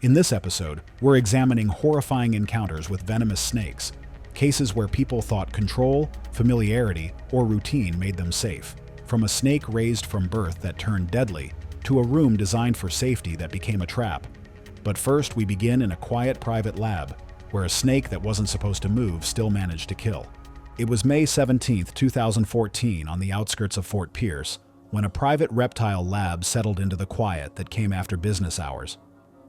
In this episode, we're examining horrifying encounters with venomous snakes, cases where people thought control, familiarity, or routine made them safe. From a snake raised from birth that turned deadly, to a room designed for safety that became a trap. But first, we begin in a quiet private lab, where a snake that wasn't supposed to move still managed to kill. It was May 17, 2014, on the outskirts of Fort Pierce, when a private reptile lab settled into the quiet that came after business hours.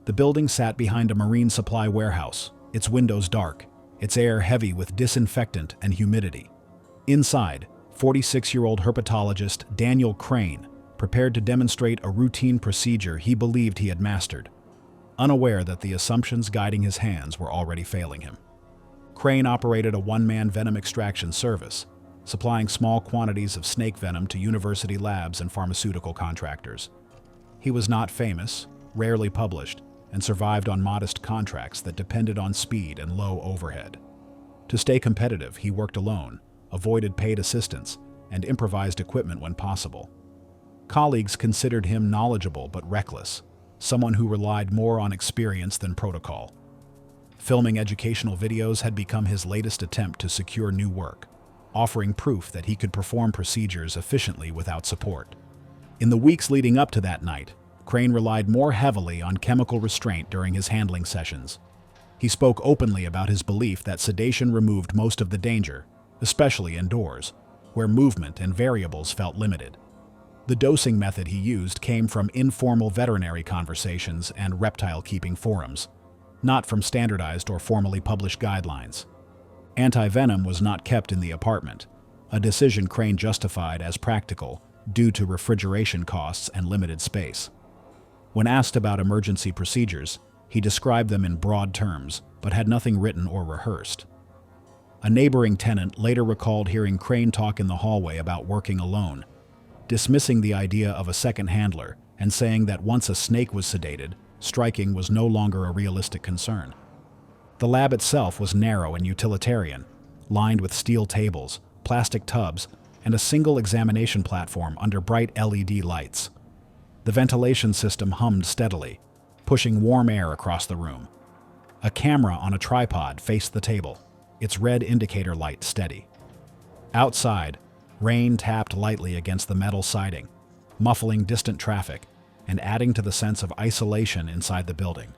The building sat behind a marine supply warehouse, its windows dark, its air heavy with disinfectant and humidity. Inside, 46-year-old herpetologist Daniel Krane prepared to demonstrate a routine procedure he believed he had mastered, unaware that the assumptions guiding his hands were already failing him. Krane operated a one-man venom extraction service, supplying small quantities of snake venom to university labs and pharmaceutical contractors. He was not famous, rarely published, and survived on modest contracts that depended on speed and low overhead. To stay competitive, he worked alone, avoided paid assistance, and improvised equipment when possible. Colleagues considered him knowledgeable but reckless, someone who relied more on experience than protocol. Filming educational videos had become his latest attempt to secure new work, offering proof that he could perform procedures efficiently without support. In the weeks leading up to that night, Krane relied more heavily on chemical restraint during his handling sessions. He spoke openly about his belief that sedation removed most of the danger, especially indoors, where movement and variables felt limited. The dosing method he used came from informal veterinary conversations and reptile-keeping forums, not from standardized or formally published guidelines. Anti-venom was not kept in the apartment, a decision Krane justified as practical due to refrigeration costs and limited space. When asked about emergency procedures, he described them in broad terms, but had nothing written or rehearsed. A neighboring tenant later recalled hearing Krane talk in the hallway about working alone, dismissing the idea of a second handler and saying that once a snake was sedated, striking was no longer a realistic concern. The lab itself was narrow and utilitarian, lined with steel tables, plastic tubs, and a single examination platform under bright LED lights. The ventilation system hummed steadily, pushing warm air across the room. A camera on a tripod faced the table, its red indicator light steady. Outside, rain tapped lightly against the metal siding, muffling distant traffic and adding to the sense of isolation inside the building.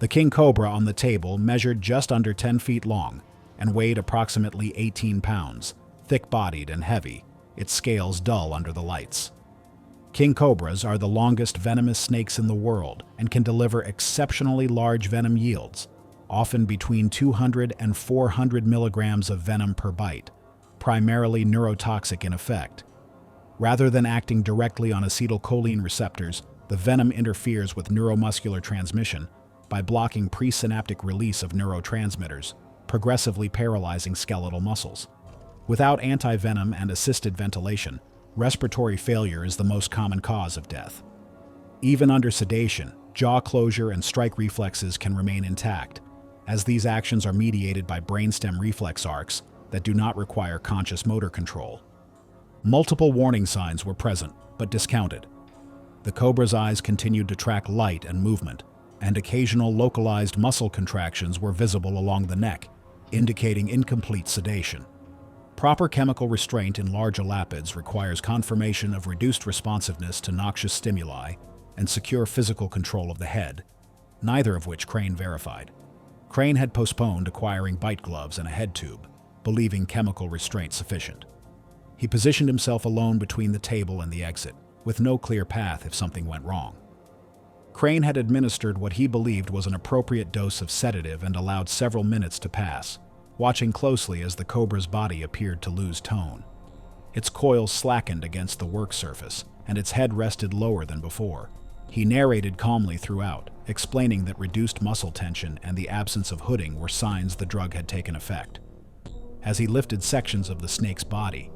The king cobra on the table measured just under 10 feet long and weighed approximately 18 pounds, thick-bodied and heavy, its scales dull under the lights. King cobras are the longest venomous snakes in the world and can deliver exceptionally large venom yields, often between 200 and 400 milligrams of venom per bite, primarily neurotoxic in effect. Rather than acting directly on acetylcholine receptors, the venom interferes with neuromuscular transmission by blocking presynaptic release of neurotransmitters, progressively paralyzing skeletal muscles. Without anti-venom and assisted ventilation, respiratory failure is the most common cause of death. Even under sedation, jaw closure and strike reflexes can remain intact, as these actions are mediated by brainstem reflex arcs that do not require conscious motor control. Multiple warning signs were present, but discounted. The cobra's eyes continued to track light and movement, and occasional localized muscle contractions were visible along the neck, indicating incomplete sedation. Proper chemical restraint in large elapids requires confirmation of reduced responsiveness to noxious stimuli and secure physical control of the head, neither of which Krane verified. Krane had postponed acquiring bite gloves and a head tube, believing chemical restraint sufficient. He positioned himself alone between the table and the exit, with no clear path if something went wrong. Krane had administered what he believed was an appropriate dose of sedative and allowed several minutes to pass, watching closely as the cobra's body appeared to lose tone. Its coils slackened against the work surface, and its head rested lower than before. He narrated calmly throughout, explaining that reduced muscle tension and the absence of hooding were signs the drug had taken effect. As he lifted sections of the snake's body,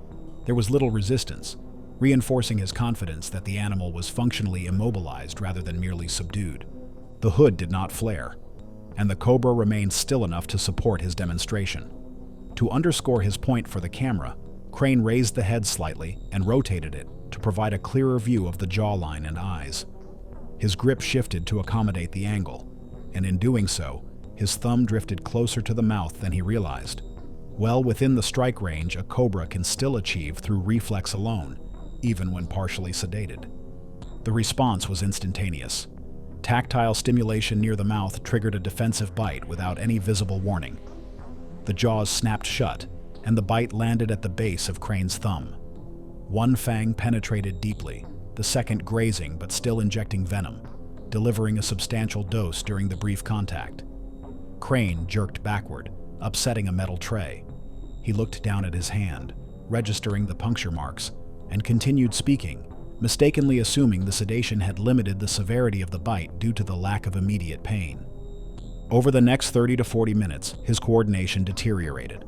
there was little resistance, reinforcing his confidence that the animal was functionally immobilized rather than merely subdued. The hood did not flare, and the cobra remained still enough to support his demonstration. To underscore his point for the camera, Krane raised the head slightly and rotated it to provide a clearer view of the jawline and eyes. His grip shifted to accommodate the angle, and in doing so, his thumb drifted closer to the mouth than he realized. Well within the strike range a cobra can still achieve through reflex alone, even when partially sedated. The response was instantaneous. Tactile stimulation near the mouth triggered a defensive bite without any visible warning. The jaws snapped shut, and the bite landed at the base of Krane's thumb. One fang penetrated deeply, the second grazing but still injecting venom, delivering a substantial dose during the brief contact. Krane jerked backward, upsetting a metal tray. He looked down at his hand, registering the puncture marks, and continued speaking, mistakenly assuming the sedation had limited the severity of the bite due to the lack of immediate pain. Over the next 30 to 40 minutes, his coordination deteriorated.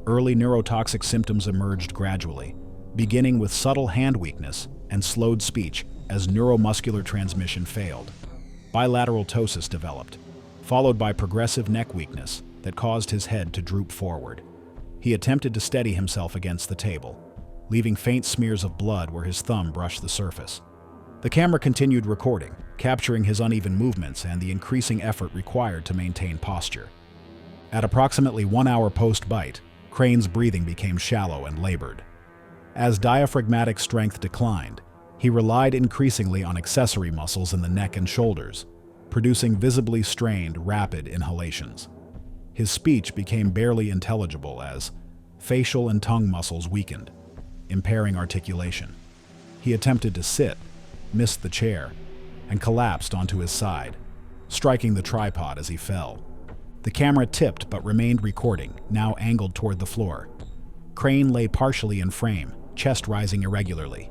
Early neurotoxic symptoms emerged gradually, beginning with subtle hand weakness and slowed speech as neuromuscular transmission failed. Bilateral ptosis developed, followed by progressive neck weakness that caused his head to droop forward. He attempted to steady himself against the table, leaving faint smears of blood where his thumb brushed the surface. The camera continued recording, capturing his uneven movements and the increasing effort required to maintain posture. At approximately 1 hour post-bite, Krane's breathing became shallow and labored. As diaphragmatic strength declined, he relied increasingly on accessory muscles in the neck and shoulders, producing visibly strained, rapid inhalations. His speech became barely intelligible as facial and tongue muscles weakened, impairing articulation. He attempted to sit, missed the chair, and collapsed onto his side, striking the tripod as he fell. The camera tipped but remained recording, now angled toward the floor. Krane lay partially in frame, chest rising irregularly.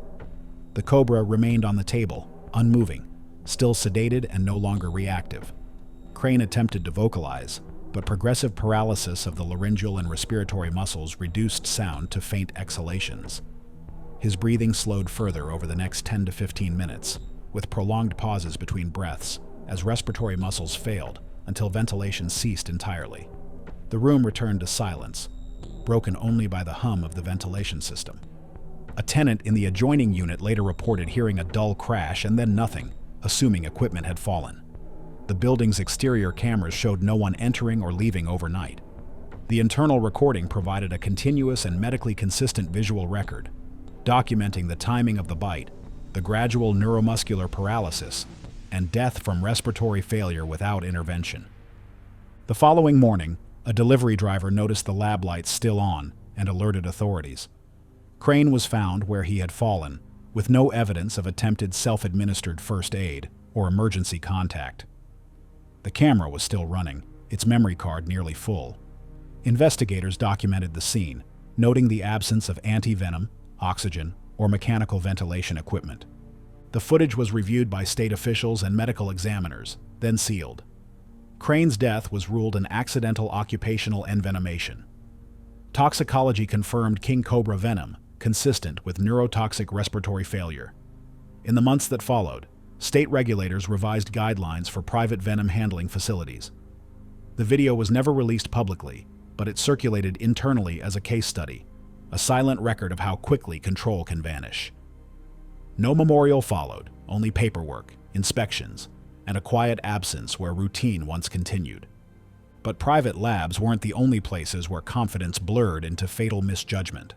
The cobra remained on the table, unmoving, still sedated and no longer reactive. Krane attempted to vocalize, but progressive paralysis of the laryngeal and respiratory muscles reduced sound to faint exhalations. His breathing slowed further over the next 10 to 15 minutes, with prolonged pauses between breaths, as respiratory muscles failed until ventilation ceased entirely. The room returned to silence, broken only by the hum of the ventilation system. A tenant in the adjoining unit later reported hearing a dull crash and then nothing, assuming equipment had fallen. The building's exterior cameras showed no one entering or leaving overnight. The internal recording provided a continuous and medically consistent visual record, documenting the timing of the bite, the gradual neuromuscular paralysis, and death from respiratory failure without intervention. The following morning, a delivery driver noticed the lab lights still on and alerted authorities. Krane was found where he had fallen, with no evidence of attempted self-administered first aid or emergency contact. The camera was still running, its memory card nearly full. Investigators documented the scene, noting the absence of anti-venom, oxygen, or mechanical ventilation equipment. The footage was reviewed by state officials and medical examiners, then sealed. Krane's death was ruled an accidental occupational envenomation. Toxicology confirmed king cobra venom, consistent with neurotoxic respiratory failure. In the months that followed, state regulators revised guidelines for private venom handling facilities. The video was never released publicly, but it circulated internally as a case study, a silent record of how quickly control can vanish. No memorial followed, only paperwork, inspections, and a quiet absence where routine once continued. But private labs weren't the only places where confidence blurred into fatal misjudgment.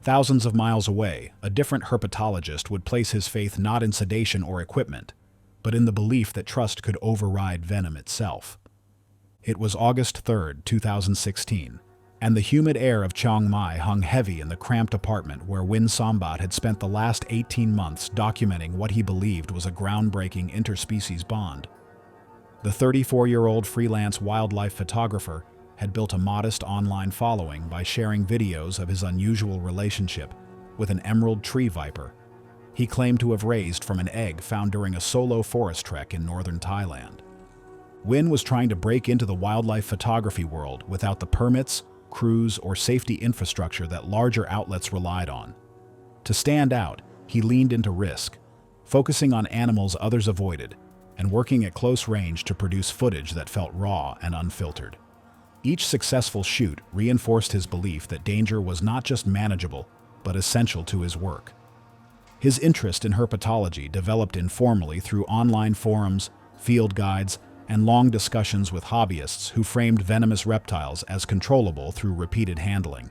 Thousands of miles away, a different herpetologist would place his faith not in sedation or equipment, but in the belief that trust could override venom itself. It was August 3, 2016, and the humid air of Chiang Mai hung heavy in the cramped apartment where Win Sombat had spent the last 18 months documenting what he believed was a groundbreaking interspecies bond. The 34-year-old freelance wildlife photographer had built a modest online following by sharing videos of his unusual relationship with an emerald tree viper he claimed to have raised from an egg found during a solo forest trek in northern Thailand. Win was trying to break into the wildlife photography world without the permits, crews, or safety infrastructure that larger outlets relied on. To stand out, he leaned into risk, focusing on animals others avoided, and working at close range to produce footage that felt raw and unfiltered. Each successful shoot reinforced his belief that danger was not just manageable, but essential to his work. His interest in herpetology developed informally through online forums, field guides, and long discussions with hobbyists who framed venomous reptiles as controllable through repeated handling.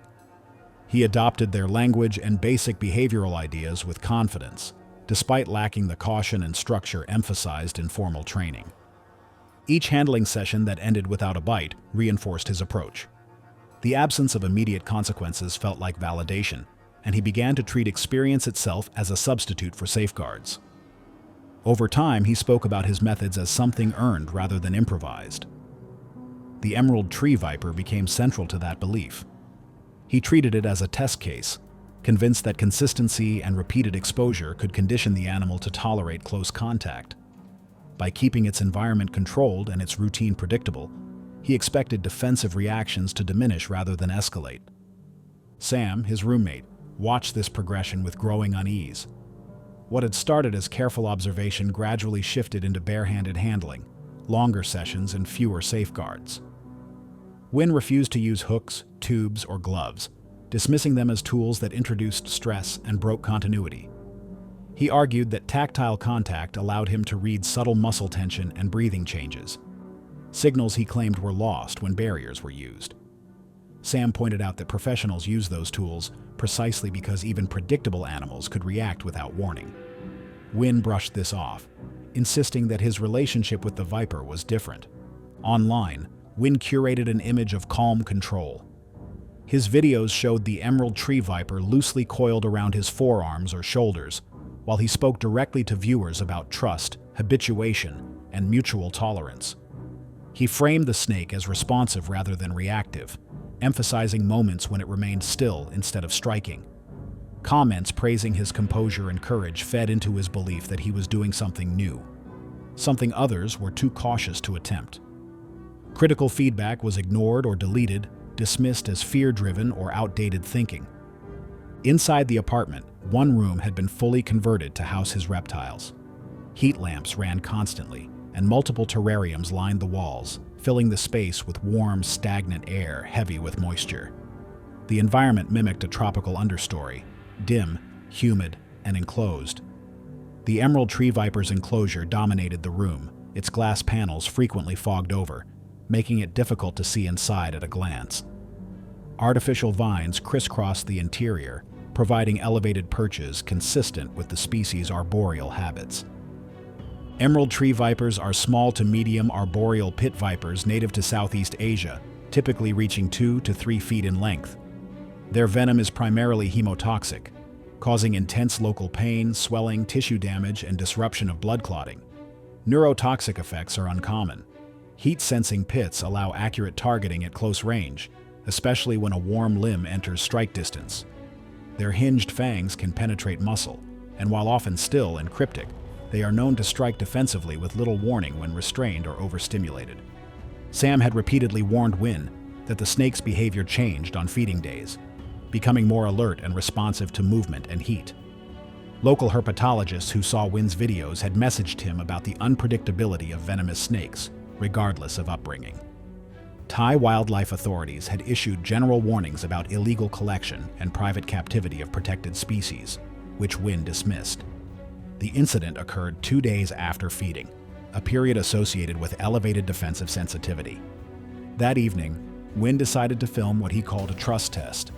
He adopted their language and basic behavioral ideas with confidence, despite lacking the caution and structure emphasized in formal training. Each handling session that ended without a bite reinforced his approach. The absence of immediate consequences felt like validation, and he began to treat experience itself as a substitute for safeguards. Over time, he spoke about his methods as something earned rather than improvised. The emerald tree viper became central to that belief. He treated it as a test case, convinced that consistency and repeated exposure could condition the animal to tolerate close contact. By keeping its environment controlled and its routine predictable, he expected defensive reactions to diminish rather than escalate. Sam, his roommate, watched this progression with growing unease. What had started as careful observation gradually shifted into barehanded handling, longer sessions and fewer safeguards. Wynne refused to use hooks, tubes, or gloves, dismissing them as tools that introduced stress and broke continuity. He argued that tactile contact allowed him to read subtle muscle tension and breathing changes, signals he claimed were lost when barriers were used. Sam pointed out that professionals use those tools precisely because even predictable animals could react without warning. Wynne brushed this off, insisting that his relationship with the viper was different. Online, Wynne curated an image of calm control. His videos showed the emerald tree viper loosely coiled around his forearms or shoulders, while he spoke directly to viewers about trust, habituation, and mutual tolerance. He framed the snake as responsive rather than reactive, emphasizing moments when it remained still instead of striking. Comments praising his composure and courage fed into his belief that he was doing something new, something others were too cautious to attempt. Critical feedback was ignored or deleted, dismissed as fear-driven or outdated thinking. Inside the apartment, one room had been fully converted to house his reptiles. Heat lamps ran constantly, and multiple terrariums lined the walls, filling the space with warm, stagnant air heavy with moisture. The environment mimicked a tropical understory, dim, humid, and enclosed. The emerald tree viper's enclosure dominated the room, its glass panels frequently fogged over, making it difficult to see inside at a glance. Artificial vines crisscrossed the interior, providing elevated perches consistent with the species' arboreal habits. Emerald tree vipers are small to medium arboreal pit vipers native to Southeast Asia, typically reaching 2 to 3 feet in length. Their venom is primarily hemotoxic, causing intense local pain, swelling, tissue damage, and disruption of blood clotting. Neurotoxic effects are uncommon. Heat-sensing pits allow accurate targeting at close range, especially when a warm limb enters strike distance. Their hinged fangs can penetrate muscle, and while often still and cryptic, they are known to strike defensively with little warning when restrained or overstimulated. Sam had repeatedly warned Wynne that the snake's behavior changed on feeding days, becoming more alert and responsive to movement and heat. Local herpetologists who saw Wynne's videos had messaged him about the unpredictability of venomous snakes, regardless of upbringing. Thai wildlife authorities had issued general warnings about illegal collection and private captivity of protected species, which Wynne dismissed. The incident occurred 2 days after feeding, a period associated with elevated defensive sensitivity. That evening, Wynne decided to film what he called a trust test,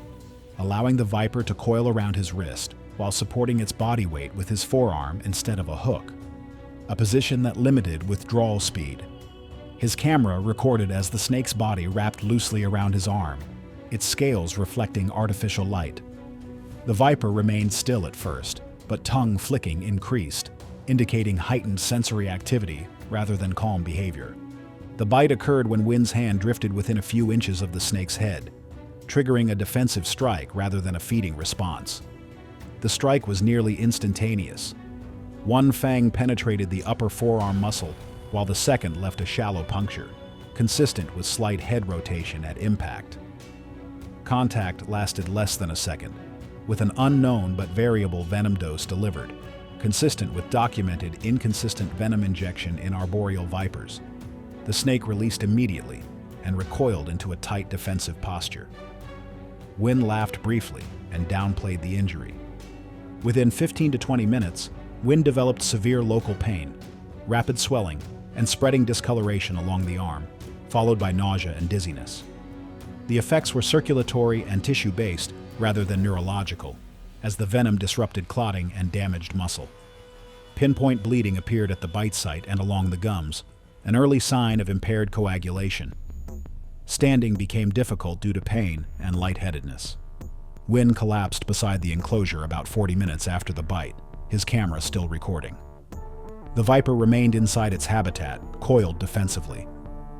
allowing the viper to coil around his wrist while supporting its body weight with his forearm instead of a hook, a position that limited withdrawal speed. His camera recorded as the snake's body wrapped loosely around his arm, its scales reflecting artificial light. The viper remained still at first, but tongue flicking increased, indicating heightened sensory activity rather than calm behavior. The bite occurred when Wynne's hand drifted within a few inches of the snake's head, triggering a defensive strike rather than a feeding response. The strike was nearly instantaneous. One fang penetrated the upper forearm muscle, while the second left a shallow puncture, consistent with slight head rotation at impact. Contact lasted less than a second, with an unknown but variable venom dose delivered, consistent with documented inconsistent venom injection in arboreal vipers. The snake released immediately and recoiled into a tight defensive posture. Wynne laughed briefly and downplayed the injury. Within 15 to 20 minutes, Wynne developed severe local pain, rapid swelling, and spreading discoloration along the arm, followed by nausea and dizziness. The effects were circulatory and tissue-based rather than neurological, as the venom disrupted clotting and damaged muscle. Pinpoint bleeding appeared at the bite site and along the gums, an early sign of impaired coagulation. Standing became difficult due to pain and lightheadedness. Wynn collapsed beside the enclosure about 40 minutes after the bite, his camera still recording. The viper remained inside its habitat, coiled defensively.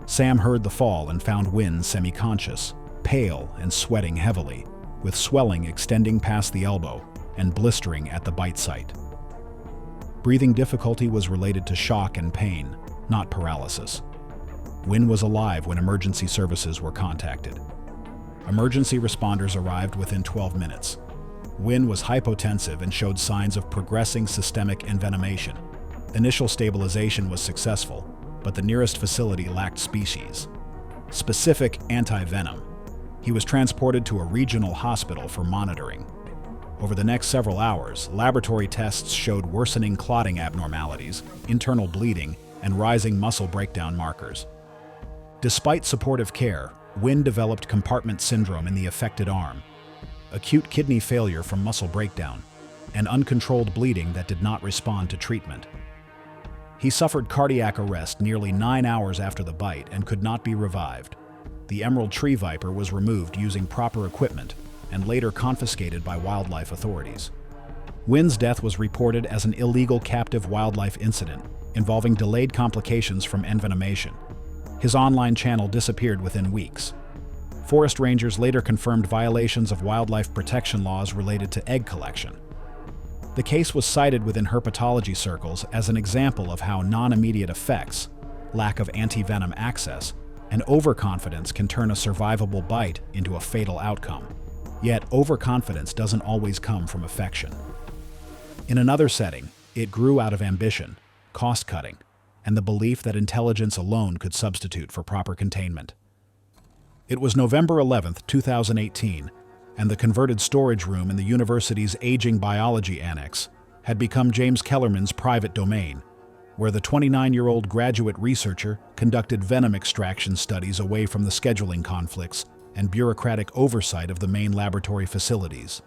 Sam heard the fall and found Wynn semi-conscious, pale and sweating heavily, with swelling extending past the elbow and blistering at the bite site. Breathing difficulty was related to shock and pain, not paralysis. Wynn was alive when emergency services were contacted. Emergency responders arrived within 12 minutes. Wynn was hypotensive and showed signs of progressing systemic envenomation. Initial stabilization was successful, but the nearest facility lacked specific anti-venom. He was transported to a regional hospital for monitoring. Over the next several hours, laboratory tests showed worsening clotting abnormalities, internal bleeding, and rising muscle breakdown markers. Despite supportive care, Wynn developed compartment syndrome in the affected arm, acute kidney failure from muscle breakdown, and uncontrolled bleeding that did not respond to treatment. He suffered cardiac arrest nearly 9 hours after the bite and could not be revived. The emerald tree viper was removed using proper equipment and later confiscated by wildlife authorities. Wynn's death was reported as an illegal captive wildlife incident involving delayed complications from envenomation. His online channel disappeared within weeks. Forest rangers later confirmed violations of wildlife protection laws related to egg collection. The case was cited within herpetology circles as an example of how non-immediate effects, lack of anti-venom access, and overconfidence can turn a survivable bite into a fatal outcome. Yet, overconfidence doesn't always come from affection. In another setting, it grew out of ambition, cost-cutting, and the belief that intelligence alone could substitute for proper containment. It was November 11, 2018, and the converted storage room in the university's aging biology annex had become James Kellerman's private domain, where the 29-year-old graduate researcher conducted venom extraction studies away from the scheduling conflicts and bureaucratic oversight of the main laboratory facilities.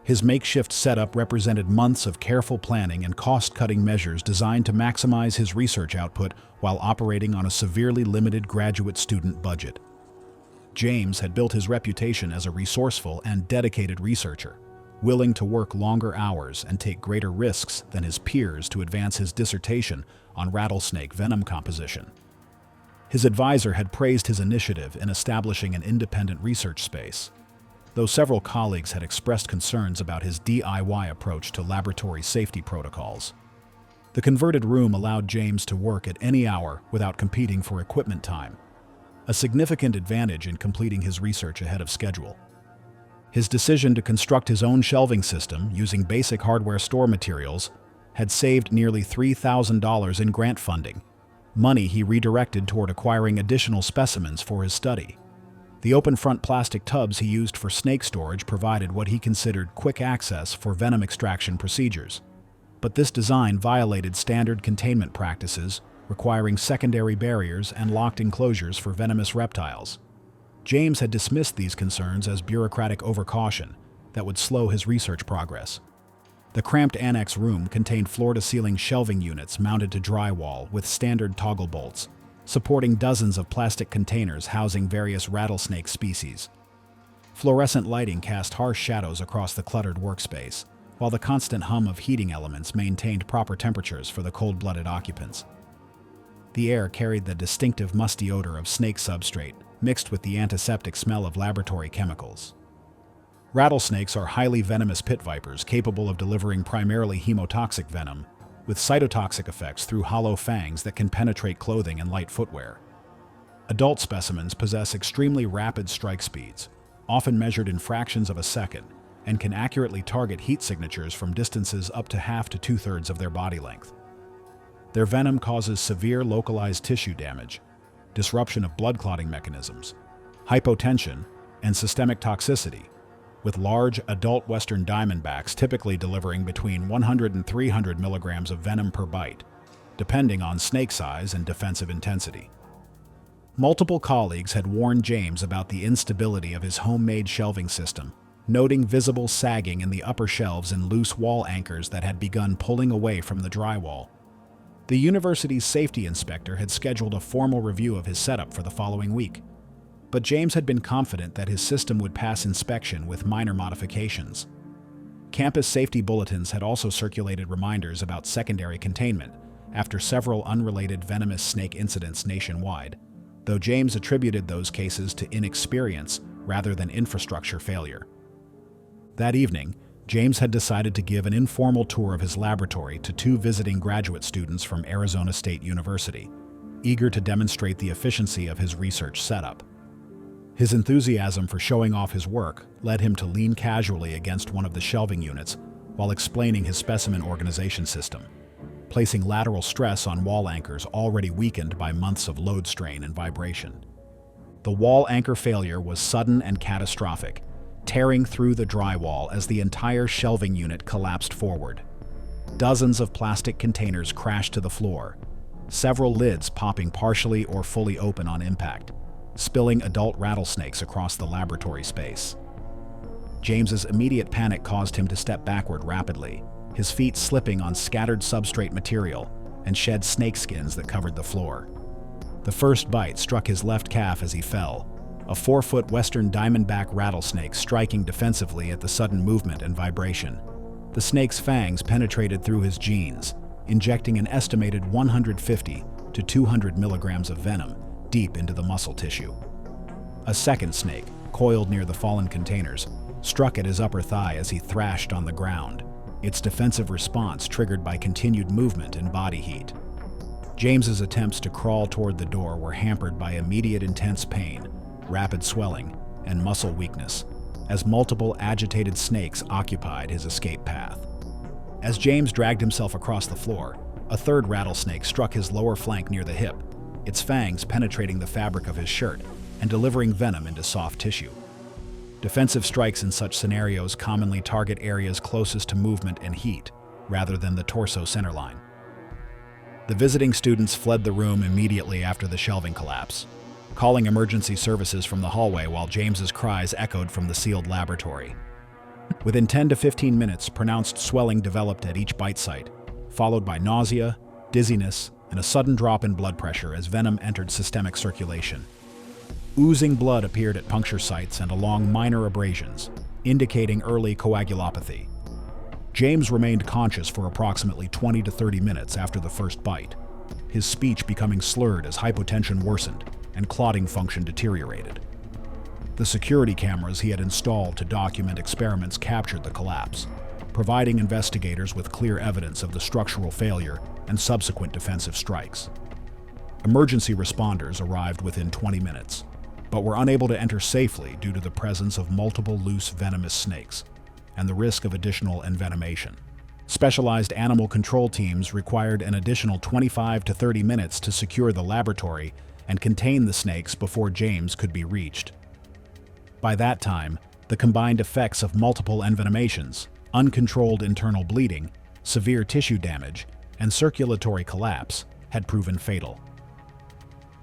His makeshift setup represented months of careful planning and cost-cutting measures designed to maximize his research output while operating on a severely limited graduate student budget. James had built his reputation as a resourceful and dedicated researcher, willing to work longer hours and take greater risks than his peers to advance his dissertation on rattlesnake venom composition. His advisor had praised his initiative in establishing an independent research space, though several colleagues had expressed concerns about his DIY approach to laboratory safety protocols. The converted room allowed James to work at any hour without competing for equipment time, a significant advantage in completing his research ahead of schedule. His decision to construct his own shelving system using basic hardware store materials had saved nearly $3,000 in grant funding, money he redirected toward acquiring additional specimens for his study. The open-front plastic tubs he used for snake storage provided what he considered quick access for venom extraction procedures. But this design violated standard containment practices, requiring secondary barriers and locked enclosures for venomous reptiles. James had dismissed these concerns as bureaucratic overcaution that would slow his research progress. The cramped annex room contained floor-to-ceiling shelving units mounted to drywall with standard toggle bolts, supporting dozens of plastic containers housing various rattlesnake species. Fluorescent lighting cast harsh shadows across the cluttered workspace, while the constant hum of heating elements maintained proper temperatures for the cold-blooded occupants. The air carried the distinctive musty odor of snake substrate, mixed with the antiseptic smell of laboratory chemicals. Rattlesnakes are highly venomous pit vipers capable of delivering primarily hemotoxic venom, with cytotoxic effects through hollow fangs that can penetrate clothing and light footwear. Adult specimens possess extremely rapid strike speeds, often measured in fractions of a second, and can accurately target heat signatures from distances up to half to two-thirds of their body length. Their venom causes severe localized tissue damage, disruption of blood clotting mechanisms, hypotension, and systemic toxicity, with large adult western diamondbacks typically delivering between 100 and 300 milligrams of venom per bite, depending on snake size and defensive intensity. Multiple colleagues had warned James about the instability of his homemade shelving system, noting visible sagging in the upper shelves and loose wall anchors that had begun pulling away from the drywall. The university's safety inspector had scheduled a formal review of his setup for the following week, but James had been confident that his system would pass inspection with minor modifications. Campus safety bulletins had also circulated reminders about secondary containment after several unrelated venomous snake incidents nationwide, though James attributed those cases to inexperience rather than infrastructure failure. That evening, James had decided to give an informal tour of his laboratory to two visiting graduate students from Arizona State University, eager to demonstrate the efficiency of his research setup. His enthusiasm for showing off his work led him to lean casually against one of the shelving units while explaining his specimen organization system, placing lateral stress on wall anchors already weakened by months of load strain and vibration. The wall anchor failure was sudden and catastrophic, tearing through the drywall as the entire shelving unit collapsed forward. Dozens of plastic containers crashed to the floor, several lids popping partially or fully open on impact, spilling adult rattlesnakes across the laboratory space. James's immediate panic caused him to step backward rapidly, his feet slipping on scattered substrate material and shed snake skins that covered the floor. The first bite struck his left calf as he fell, a 4-foot western diamondback rattlesnake striking defensively at the sudden movement and vibration. The snake's fangs penetrated through his jeans, injecting an estimated 150 to 200 milligrams of venom deep into the muscle tissue. A second snake, coiled near the fallen containers, struck at his upper thigh as he thrashed on the ground, its defensive response triggered by continued movement and body heat. James's attempts to crawl toward the door were hampered by immediate intense pain, rapid swelling, and muscle weakness, as multiple agitated snakes occupied his escape path. As James dragged himself across the floor, a third rattlesnake struck his lower flank near the hip, its fangs penetrating the fabric of his shirt and delivering venom into soft tissue. Defensive strikes in such scenarios commonly target areas closest to movement and heat, rather than the torso centerline. The visiting students fled the room immediately after the shelving collapse, calling emergency services from the hallway while James's cries echoed from the sealed laboratory. Within 10 to 15 minutes, pronounced swelling developed at each bite site, followed by nausea, dizziness, and a sudden drop in blood pressure as venom entered systemic circulation. Oozing blood appeared at puncture sites and along minor abrasions, indicating early coagulopathy. James remained conscious for approximately 20 to 30 minutes after the first bite, his speech becoming slurred as hypotension worsened and clotting function deteriorated. The security cameras he had installed to document experiments captured the collapse, providing investigators with clear evidence of the structural failure and subsequent defensive strikes. Emergency responders arrived within 20 minutes, but were unable to enter safely due to the presence of multiple loose venomous snakes and the risk of additional envenomation. Specialized animal control teams required an additional 25 to 30 minutes to secure the laboratory and contain the snakes before James could be reached. By that time, the combined effects of multiple envenomations, uncontrolled internal bleeding, severe tissue damage, and circulatory collapse had proven fatal.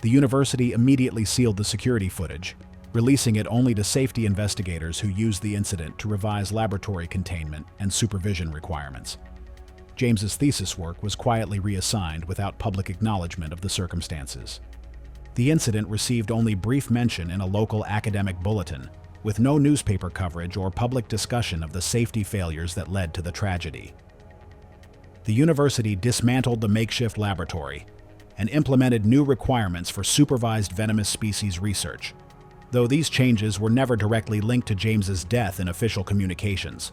The university immediately sealed the security footage, releasing it only to safety investigators who used the incident to revise laboratory containment and supervision requirements. James's thesis work was quietly reassigned without public acknowledgement of the circumstances. The incident received only brief mention in a local academic bulletin, with no newspaper coverage or public discussion of the safety failures that led to the tragedy. The university dismantled the makeshift laboratory and implemented new requirements for supervised venomous species research, though these changes were never directly linked to James's death in official communications.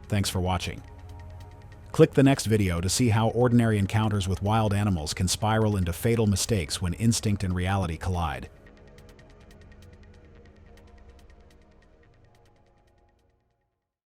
Thanks for watching. Click the next video to see how ordinary encounters with wild animals can spiral into fatal mistakes when instinct and reality collide.